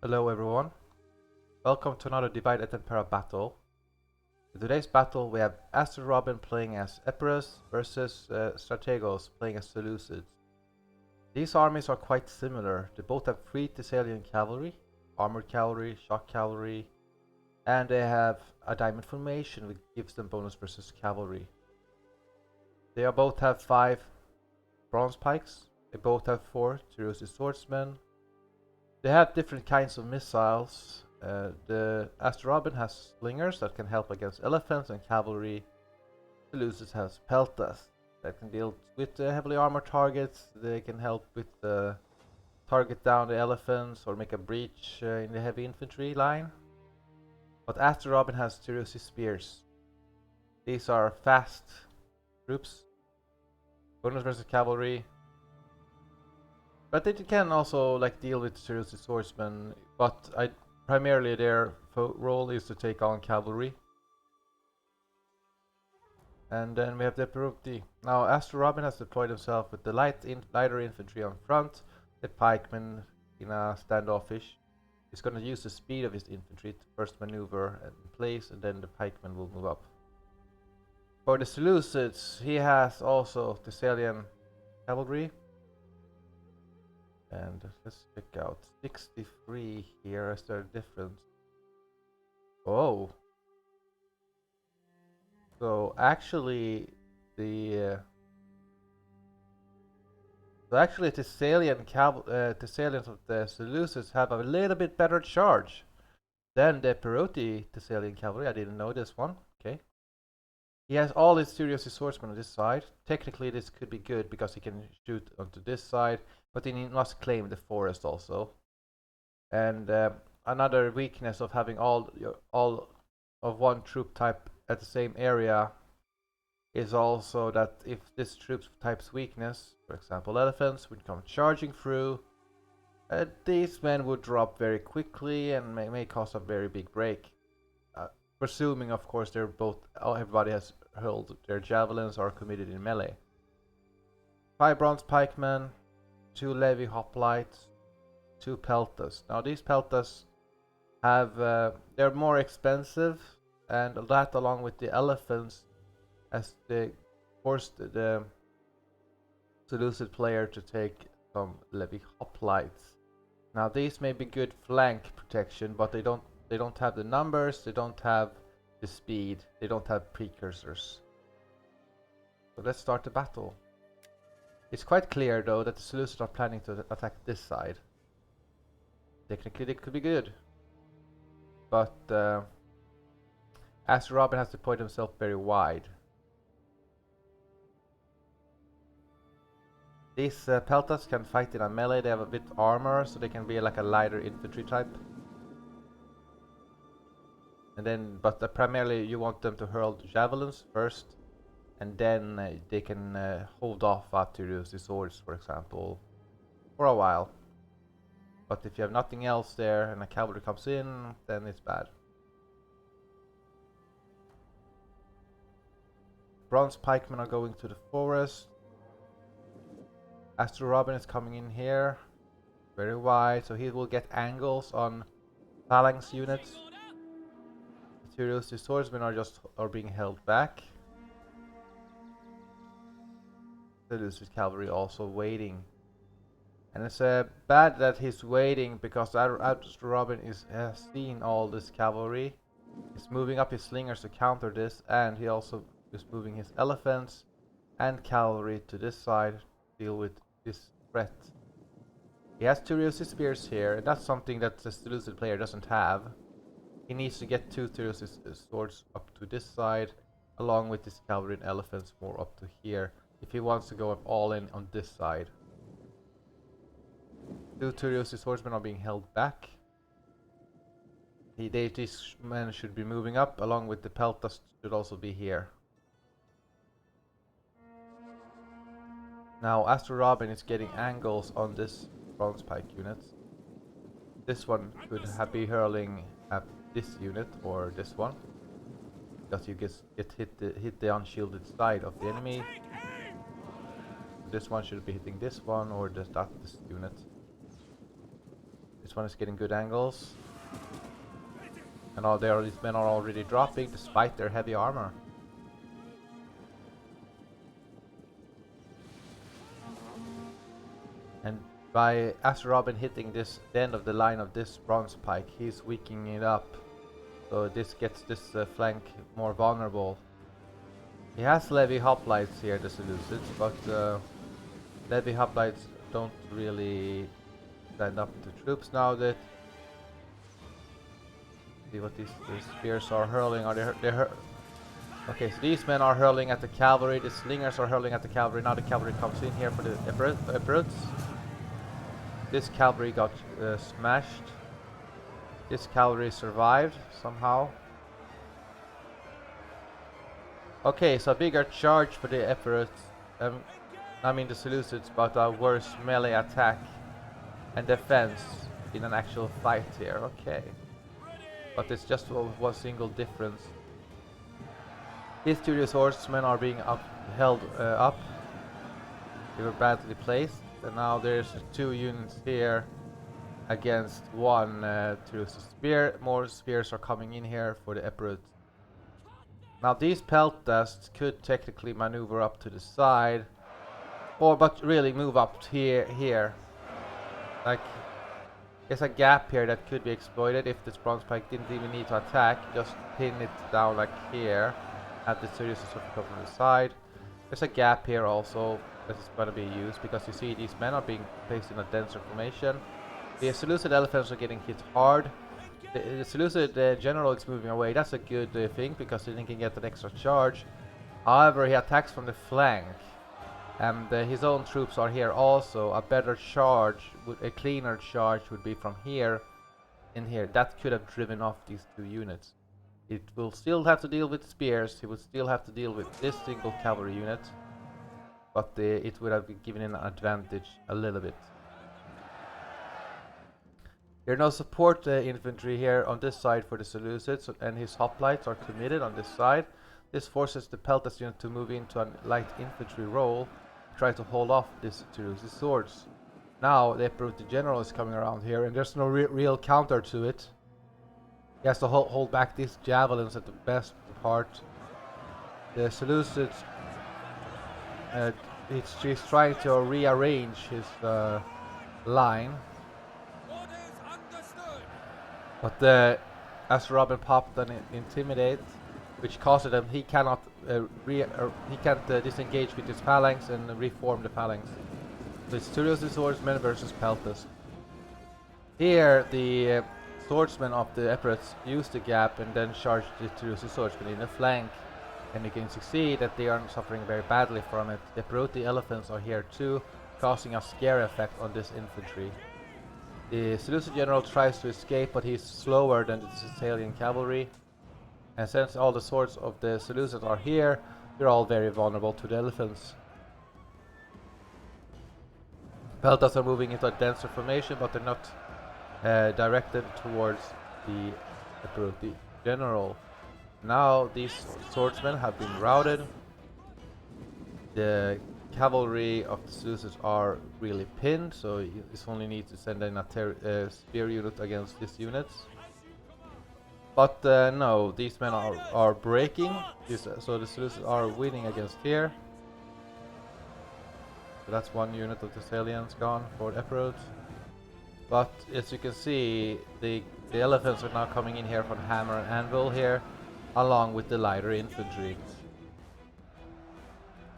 Hello everyone, welcome to another Divide at Imperia battle. In today's battle we have Astro Robin playing as Epirus versus Strategos playing as Seleucids. These armies are quite similar. They both have 3 Thessalian cavalry, armored cavalry, shock cavalry, and they have a diamond formation which gives them bonus versus cavalry. They both have 5 bronze pikes, they both have 4 Diadochi swordsmen. They have different kinds of missiles. The Astro Robin has slingers that can help against elephants and cavalry. Seleucids has peltas that can deal with heavily armored targets. They can help with target down the elephants or make a breach in the heavy infantry line. But Astro Robin has Diadochi spears. These are fast troops. Bonus versus cavalry. But they can also deal with Diadochi swordsmen, but primarily their role is to take on cavalry. And then we have the Epirus. Now Astro Robin has deployed himself with the lighter infantry on front, the pikemen in a standoffish. He's going to use the speed of his infantry to first maneuver in place, and then the pikemen will move up. For the Seleucids, he has also Thessalian cavalry. And let's check out 63 here. Is there a difference? Oh. So actually the Thessalians of the Seleucids have a little bit better charge than the Epiroti Thessalian cavalry. I didn't know this one. Okay. He has all his Diadochi swordsmen on this side. Technically this could be good because he can shoot onto this side, but he must claim the forest also. And another weakness of having all of one troop type at the same area is also that if this troop type's weakness, for example elephants, would come charging through, these men would drop very quickly and may cause a very big break. Presuming, of course, everybody has hurled their javelins or committed in melee. 5 bronze pikemen, 2 levy hoplites, 2 peltas. Now these peltas have they're more expensive, and that along with the elephants as they forced the Seleucid player to take some levy hoplites. Now these may be good flank protection, but they don't have the numbers, they don't have the speed, they don't have precursors. So let's start the battle. It's quite clear though that the Seleucids are planning to attack this side. Technically they could be good, but Astro Robin has deployed himself very wide. These peltas can fight in a melee. They have a bit armor, so they can be like a lighter infantry type. And then, but primarily you want them to hurl javelins first, and then they can hold off to use the swords, for example, for a while. But if you have nothing else there and a cavalry comes in, then it's bad. Bronze pikemen are going to the forest. Astro Robin is coming in here, very wide, so he will get angles on phalanx units. The swordsmen are being held back. The cavalry also waiting, and it's bad that he's waiting because Astro Robin has seen all this cavalry. He's moving up his slingers to counter this, and he also is moving his elephants and cavalry to this side to deal with this threat. He has 2 Diadochi spears here, and that's something that the Seleucid player doesn't have. He needs to get 2 Diadochi swords up to this side, along with his cavalry and elephants more up to here, if he wants to go all in on this side. 2 Diadochi swordsmen are being held back. These men should be moving up, along with the peltas should also be here. Now Astro Robin is getting angles on this bronze pike unit. This one could be hurling at this unit or this one, because you get hit the unshielded side of the enemy. This one should be hitting this one or this unit. This one is getting good angles. And all these men are already dropping despite their heavy armor. And by Astro Robin hitting the end of the line of this bronze pike, he's weakening it up. So this gets this flank more vulnerable. He has Levy hoplites here, the Seleucids, but Levy hoplites don't really stand up to troops now. That see what these spears are hurling. Are they okay, so these men are hurling at the cavalry. The slingers are hurling at the cavalry. Now the cavalry comes in here for the Epirus. This cavalry got smashed. This cavalry survived somehow. Okay, so a bigger charge for the Epirus. I mean the Seleucids, but a worse melee attack and defense in an actual fight here. Okay, but it's just one single difference. These two horsemen are being held up. They were badly placed, and now there's 2 units here against 1 spear. More spears are coming in here for the Epirus. Now these peltasts could technically maneuver up to the side, but really move up here. Like, there's a gap here that could be exploited if this bronze pike didn't even need to attack. Just pin it down like here. Have the Sirius sort of come from the side. There's a gap here also that is going to be used because you see these men are being placed in a denser formation. The Seleucid elephants are getting hit hard. The Seleucid general is moving away. That's a good thing because then he can get an extra charge. However, he attacks from the flank, and his own troops are here also. A better charge, a cleaner charge would be from here in here. That could have driven off these 2 units. It will still have to deal with spears. He will still have to deal with this single cavalry unit, but it would have given him an advantage a little bit. There are no support infantry here on this side for the Seleucids, and his hoplites are committed on this side. This forces the peltast unit to move into a light infantry role, try to hold off this Seleucid swords. Now the Epirus general is coming around here, and there's no real counter to it. He has to hold back these javelins at the best part. The Seleucids, he's trying to rearrange his line. But Astro Robin popped an Intimidate, which causes him. He cannot disengage with his phalanx and reform the phalanx. So it's Seleucid swordsmen versus peltasts. Here the swordsmen of the Epirus use the gap and then charge the Seleucid swordsmen in the flank, and they can succeed that they are suffering very badly from it. The Epiroti elephants are here too, causing a scare effect on this infantry. The Seleucid general tries to escape, but he's slower than the Thessalian cavalry. And since all the swords of the Seleucids are here, they're all very vulnerable to the elephants. Peltasts are moving into a denser formation, but they're not directed towards the Epiroti general. Now these swordsmen have been routed. The cavalry of the Seleucids are really pinned, so this only needs to send in a spear unit against these units. But no, these men are breaking, so the Seleucids are winning against here. So that's 1 unit of the Thessalians gone for Epirus. But as you can see, the elephants are now coming in here from hammer and anvil here, along with the lighter infantry.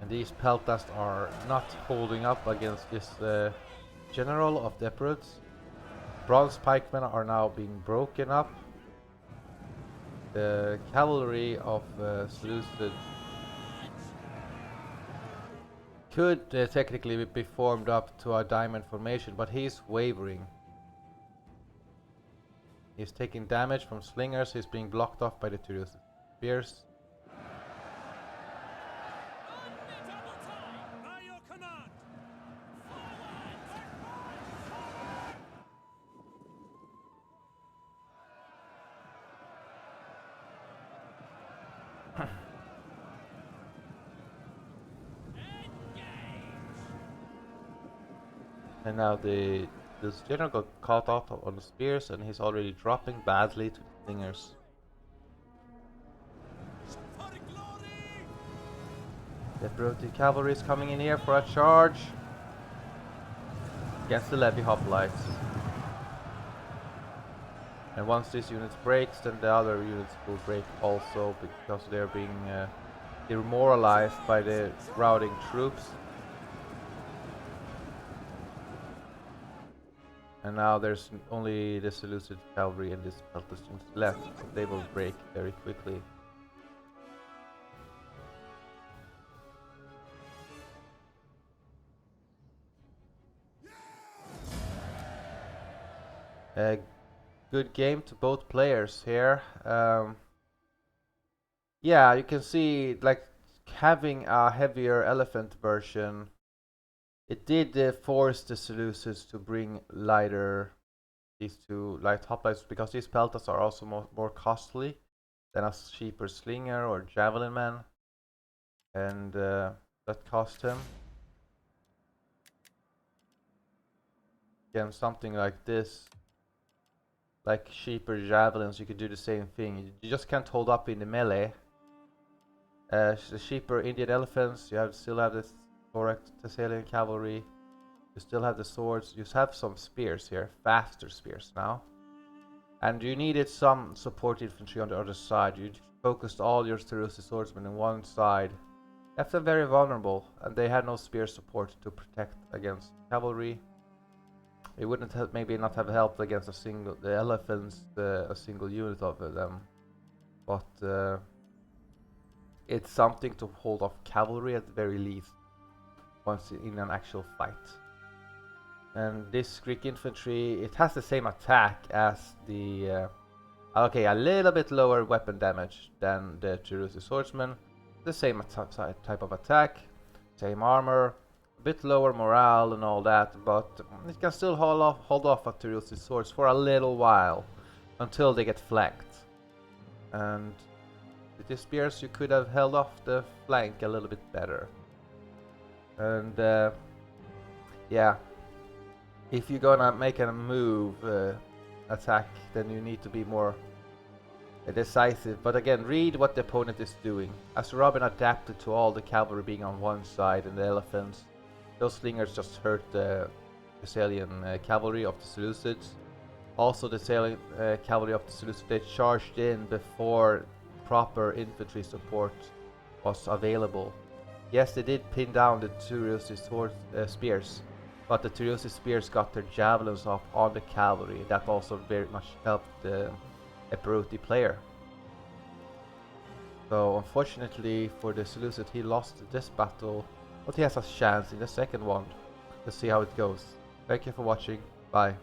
And these peltasts are not holding up against this general of the Epirus. Bronze pikemen are now being broken up. The cavalry of Seleucid could technically be formed up to a diamond formation, but he's wavering. He's taking damage from slingers. He's being blocked off by the two spears. And now the This general got caught off on the spears and he's already dropping badly to the slingers. The Epirote cavalry is coming in here for a charge against the levy hoplites. And once this unit breaks, then the other units will break also, because they're being demoralized by the routing troops. And now there's only the Seleucid cavalry and this Peltas unit left, so they will break very quickly. Good game to both players here. Yeah, you can see, like, having a heavier elephant version, it did force the Seleucids to bring these two light hoplites, because these peltas are also more costly than a cheaper slinger or javelin man, and that cost him. Again, something like this, like cheaper javelins, you could do the same thing. You just can't hold up in the melee. The cheaper Indian elephants, you still have the correct Thessalian cavalry. You still have the swords. You have some spears here, faster spears now. And you needed some support infantry on the other side. You focused all your Seleucid swordsmen on one side. Left them very vulnerable, and they had no spear support to protect against cavalry. It wouldn't have, maybe not have helped against the elephants, a single unit of them, but it's something to hold off cavalry at the very least, once in an actual fight. And this Greek infantry, it has the same attack as the okay, a little bit lower weapon damage than the Seleucid swordsman. The same type of attack, same armor. A bit lower morale and all that, but it can still hold off at Seleucid swords for a little while until they get flanked. And with the spears, you could have held off the flank a little bit better. And yeah, if you're gonna make a move attack, then you need to be more decisive. But again, read what the opponent is doing. Astro Robin adapted to all the cavalry being on one side and the elephants. Those slingers just hurt the Thessalian cavalry of the Seleucids. Also, the Thessalian cavalry of the Seleucids, they charged in before proper infantry support was available. Yes, they did pin down the Seleucid spears, but the Seleucid spears got their javelins off on the cavalry. That also very much helped the Epirote player. So unfortunately for the Seleucid, he lost this battle. But he has a chance in the second one. Let's see how it goes. Thank you for watching. Bye.